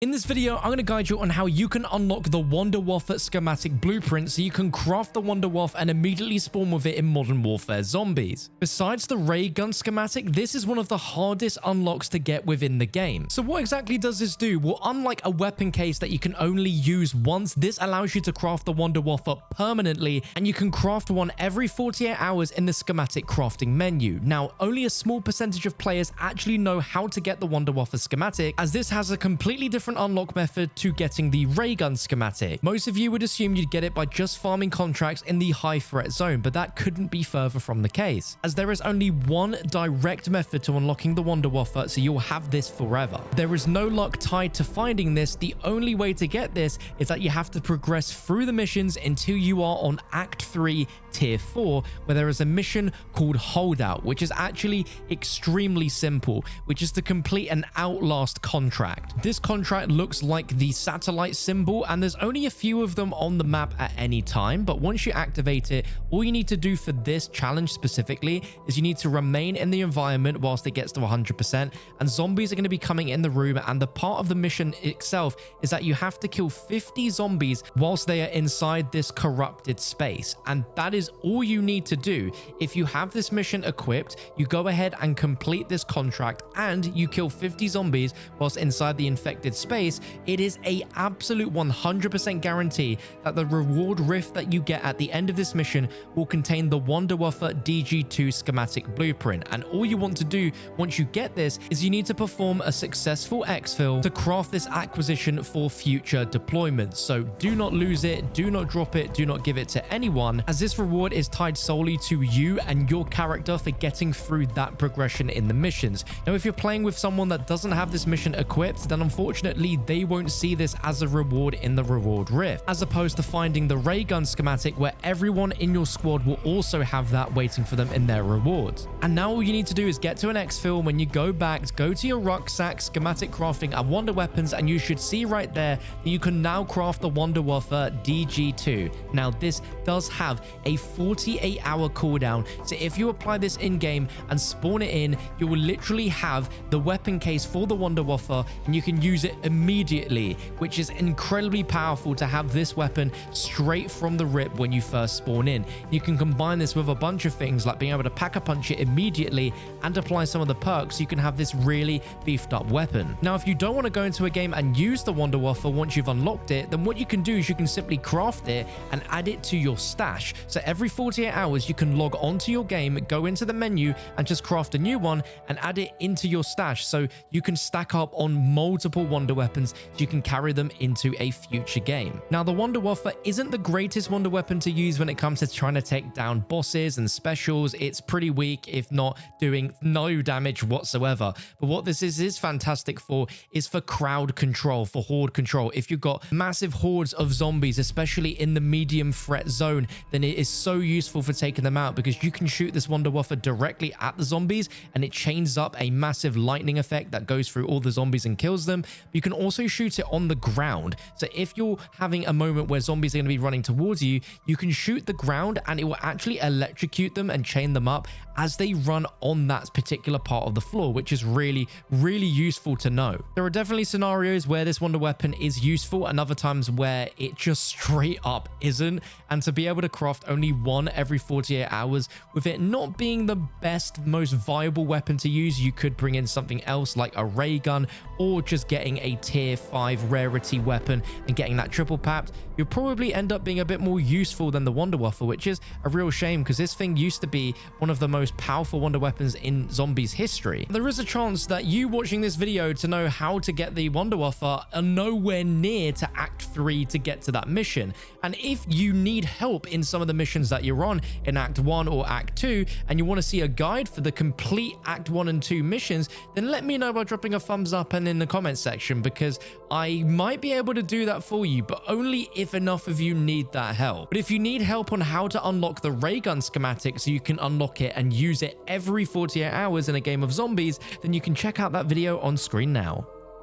In this video, I'm going to guide you on how you can unlock the Wunderwaffe schematic blueprint so you can craft the Wunderwaffe and immediately spawn with it in Modern Warfare Zombies. Besides the ray gun schematic, this is one of the hardest unlocks to get within the game. So what exactly does this do? Well, unlike a weapon case that you can only use once, this allows you to craft the Wunderwaffe permanently, and you can craft one every 48 hours in the schematic crafting menu. Now, only a small percentage of players actually know how to get the Wunderwaffe schematic, as this has a completely different unlock method to getting the ray gun schematic. Most of you would assume you'd get it by just farming contracts in the high threat zone, but that couldn't be further from the case, as there is only one direct method to unlocking the Wunderwaffe, so you'll have this forever. There is no luck tied to finding this. The only way to get this is that you have to progress through the missions until you are on Act 3 Tier 4, where there is a mission called Holdout, which is actually extremely simple, which is to complete an Outlast contract. This contract looks like the satellite symbol, and there's only a few of them on the map at any time, but once you activate it, all you need to do for this challenge specifically is you need to remain in the environment whilst it gets to 100%, and zombies are going to be coming in the room, and the part of the mission itself is that you have to kill 50 zombies whilst they are inside this corrupted space, and that is all you need to do. If you have this mission equipped, you go ahead and complete this contract and you kill 50 zombies whilst inside the infected space, it is a absolute 100% guarantee that the reward rift that you get at the end of this mission will contain the Wunderwaffe Dg2 Schematic blueprint. And all you want to do once you get this is you need to perform a successful exfil to craft this acquisition for future deployments. So do not lose it, do not drop it, do not give it to anyone, as this reward is tied solely to you and your character for getting through that progression in the missions. Now, if you're playing with someone that doesn't have this mission equipped, then unfortunately they won't see this as a reward in the reward rift, as opposed to finding the ray gun schematic where everyone in your squad will also have that waiting for them in their rewards. And now all you need to do is get to an exfil. When you go back, go to your rucksack, schematic crafting and wonder weapons, and you should see right there that you can now craft the Wunderwaffe Dg2. Now, this does have a 48-hour cooldown, so if you apply this in-game and spawn it in, you will literally have the weapon case for the Wunderwaffe, and you can use it immediately, which is incredibly powerful to have this weapon straight from the rip when you first spawn in. You can combine this with a bunch of things like being able to pack a punch it immediately and apply some of the perks, so you can have this really beefed up weapon. Now, if you don't want to go into a game and use the Wunderwaffe once you've unlocked it, then what you can do is you can simply craft it and add it to your stash. So every 48 hours you can log onto your game, go into the menu and just craft a new one and add it into your stash, so you can stack up on multiple wonder weapons so you can carry them into a future game. Now, the Wunderwaffe isn't the greatest wonder weapon to use when it comes to trying to take down bosses and specials. It's pretty weak, if not doing no damage whatsoever. But what this is fantastic for is for crowd control, for horde control. If you've got massive hordes of zombies, especially in the medium threat zone, then it is so useful for taking them out, because you can shoot this Wunderwaffe directly at the zombies and it chains up a massive lightning effect that goes through all the zombies and kills them. You can also shoot it on the ground, so if you're having a moment where zombies are going to be running towards you, you can shoot the ground and it will actually electrocute them and chain them up as they run on that particular part of the floor, which is really useful to know. There are definitely scenarios where this wonder weapon is useful and other times where it just straight up isn't, and to be able to craft only one every 48 hours with it not being the best, most viable weapon to use, you could bring in something else like a ray gun, or just getting a tier 5 rarity weapon and getting that triple papped. You'll probably end up being a bit more useful than the Wunderwaffe, which is a real shame, because this thing used to be one of the most powerful wonder weapons in zombies history. There is a chance that you watching this video to know how to get the Wunderwaffe are nowhere near to Act 3 to get to that mission, and if you need help in some of the missions that you're on in Act 1 or Act 2 and you want to see a guide for the complete Act 1 and 2 missions, then let me know by dropping a thumbs up and in the comments section, because I might be able to do that for you, but only if enough of you need that help. But if you need help on how to unlock the ray gun schematic so you can unlock it and use it every 48 hours in a game of zombies, then you can check out that video on screen now.